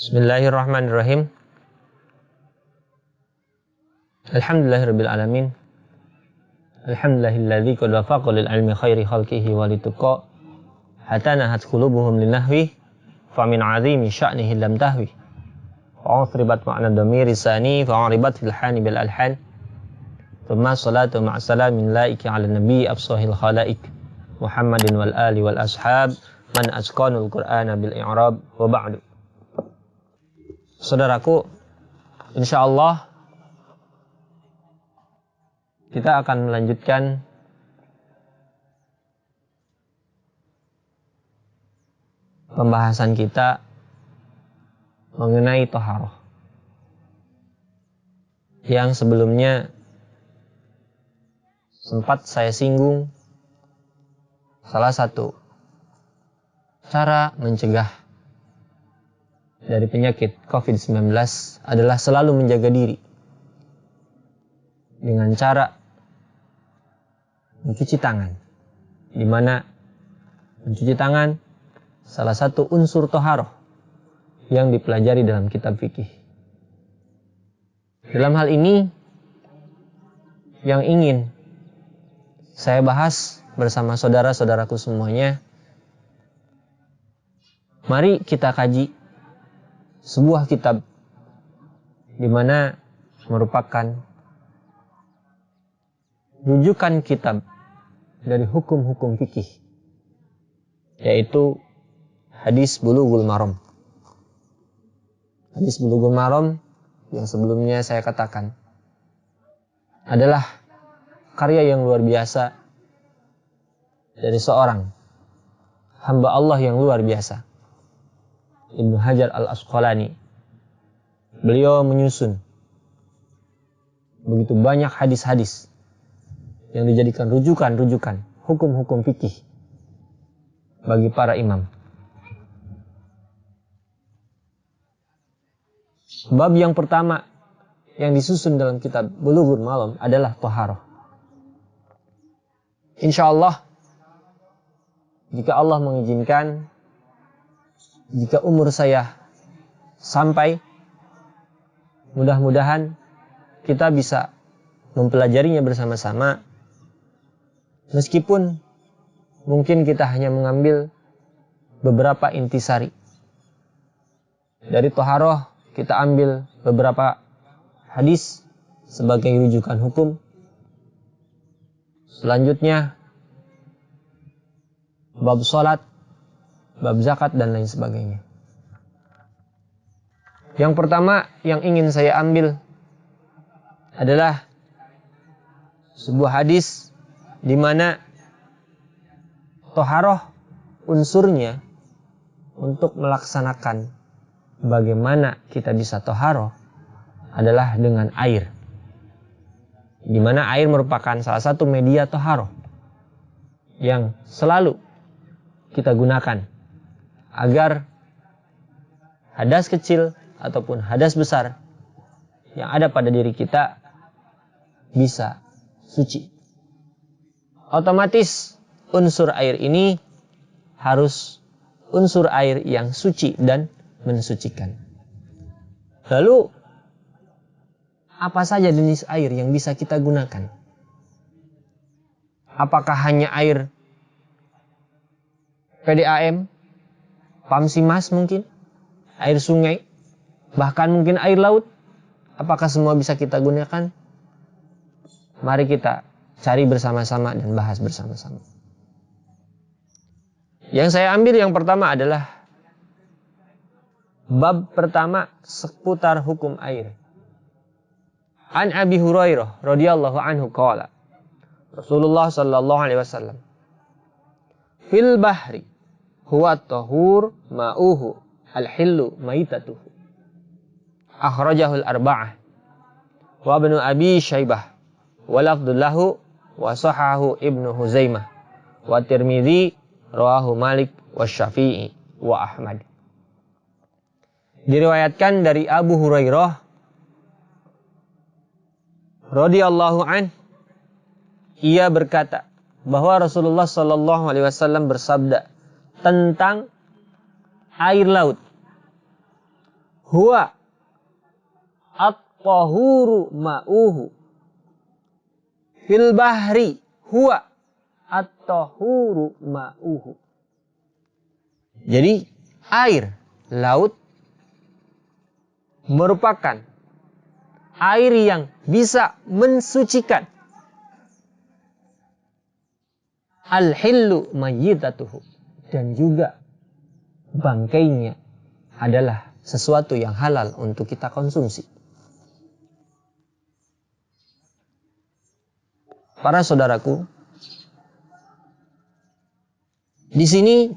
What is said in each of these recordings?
Bismillahirrahmanirrahim. Alhamdulillahirabbil alamin. Alhamdulillahilladzi qad wafaqa lil ilmi khairi khalqihi wa lituqa hatta nahat qulubuhum linahwi fa min 'azimi sya'nihi lam tahwi. Wa usribat ma'na dhamiri sani fa uribat fil hani bil alhan. Thumma salatu ma'a salamin laiki 'ala nabi afsahil khalaik Muhammadin wal ali wal ashab man asqanul qur'ana bil i'rab wa ba'du. Saudaraku, insyaallah kita akan melanjutkan pembahasan kita mengenai thaharah. Yang sebelumnya sempat saya singgung salah satu cara mencegah dari penyakit COVID-19 adalah selalu menjaga diri dengan cara mencuci tangan, di mana mencuci tangan salah satu unsur thaharah yang dipelajari dalam kitab fikih. Dalam hal ini yang ingin saya bahas bersama saudara-saudaraku semuanya, mari kita kaji sebuah kitab di mana merupakan rujukan kitab dari hukum-hukum fikih, yaitu hadis Bulughul Maram. Hadis Bulughul Maram yang sebelumnya saya katakan adalah karya yang luar biasa dari seorang hamba Allah yang luar biasa, Ibnu Hajar al-Asqalani. Beliau menyusun begitu banyak hadis-hadis yang dijadikan rujukan-rujukan hukum-hukum fikih bagi para imam. Bab yang pertama yang disusun dalam kitab Bulughul Maram adalah thaharah. Insyaallah, jika Allah mengizinkan, jika umur saya sampai, mudah-mudahan kita bisa mempelajarinya bersama-sama. Meskipun mungkin kita hanya mengambil beberapa intisari. Dari thaharah kita ambil beberapa hadis sebagai rujukan hukum. Selanjutnya bab salat, bab zakat dan lain sebagainya. Yang pertama yang ingin saya ambil adalah sebuah hadis di mana thaharah unsurnya untuk melaksanakan bagaimana kita bisa thaharah adalah dengan air. Di mana air merupakan salah satu media thaharah yang selalu kita gunakan agar hadas kecil ataupun hadas besar yang ada pada diri kita bisa suci. Otomatis unsur air ini harus unsur air yang suci dan mensucikan. Lalu apa saja jenis air yang bisa kita gunakan? Apakah hanya air PDAM, Pamsimas mungkin, air sungai, bahkan mungkin air laut? Apakah semua bisa kita gunakan? Mari kita cari bersama-sama dan bahas bersama-sama. Yang saya ambil yang pertama adalah bab pertama seputar hukum air. An Abi Hurairah radhiyallahu anhu qala, Rasulullah sallallahu alaihi wasallam, fil bahri huwa tahur ma'uhu al-hillu maitatuhu. Akhrajahul arba'ah wa ibnu Abi Syaibah wa lafdhu lahu wa sahahu Ibnu Huzaimah wa Tirmidzi rawahu Malik wa Syafi'i wa Ahmad. Diriwayatkan dari Abu Hurairah radhiyallahu an, ia berkata bahwa Rasulullah sallallahu alaihi wasallam bersabda tentang air laut. huwa at-tahuru ma'uhu. Fil bahri huwa at-tahuru ma'uhu. Jadi air laut merupakan air yang bisa mensucikan. Al-hillu mayyitatuhu. Dan juga bangkainya adalah sesuatu yang halal untuk kita konsumsi. Para saudaraku, di sini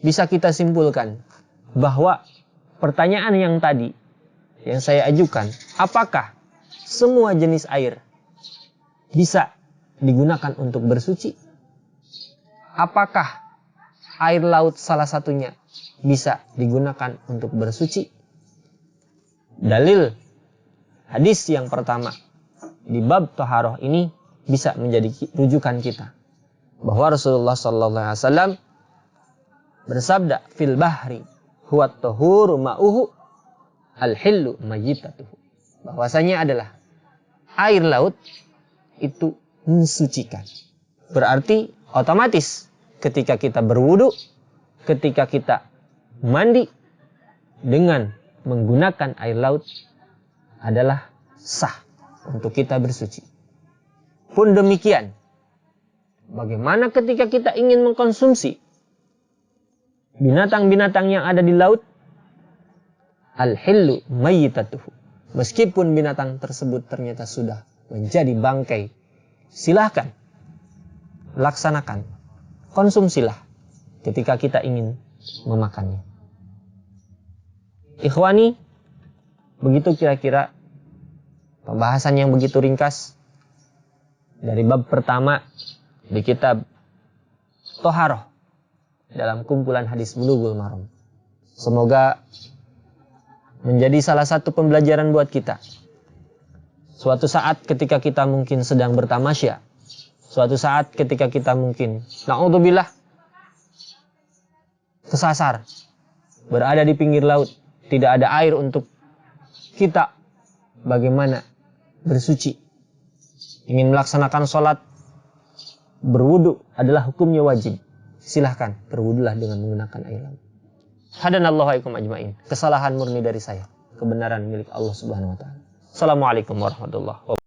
bisa kita simpulkan bahwa pertanyaan yang tadi yang saya ajukan, apakah semua jenis air bisa digunakan untuk bersuci? Apakah air laut salah satunya bisa digunakan untuk bersuci? Dalil hadis yang pertama di bab taharah ini bisa menjadi rujukan kita bahwa Rasulullah SAW bersabda, fil bahri huwa at-tahuru ma'uhu al-hillu mayyitatuhu. Bahwasanya adalah air laut itu mensucikan. Berarti otomatis ketika kita berwudu, ketika kita mandi dengan menggunakan air laut adalah sah untuk kita bersuci. Pun demikian, bagaimana ketika kita ingin mengkonsumsi binatang-binatang yang ada di laut? Al-hillu mayyitatuhu. Meskipun binatang tersebut ternyata sudah menjadi bangkai, silahkan laksanakan, konsumsilah ketika kita ingin memakannya. Ikhwani, begitu kira-kira pembahasan yang begitu ringkas dari bab pertama di kitab Thaharah dalam kumpulan hadis Bulughul Maram. Semoga menjadi salah satu pembelajaran buat kita. Suatu saat ketika kita mungkin sedang bertamasya, suatu saat ketika kita mungkin na'udzubillah kesasar, berada di pinggir laut, tidak ada air untuk kita bagaimana bersuci, ingin melaksanakan sholat, berwudu adalah hukumnya wajib. Silahkan berwudulah dengan menggunakan air laut. Hadanallahu alaikum ajma'in. Kesalahan murni dari saya, kebenaran milik Allah Subhanahu wa taala. Assalamualaikum warahmatullahi wabarakatuh.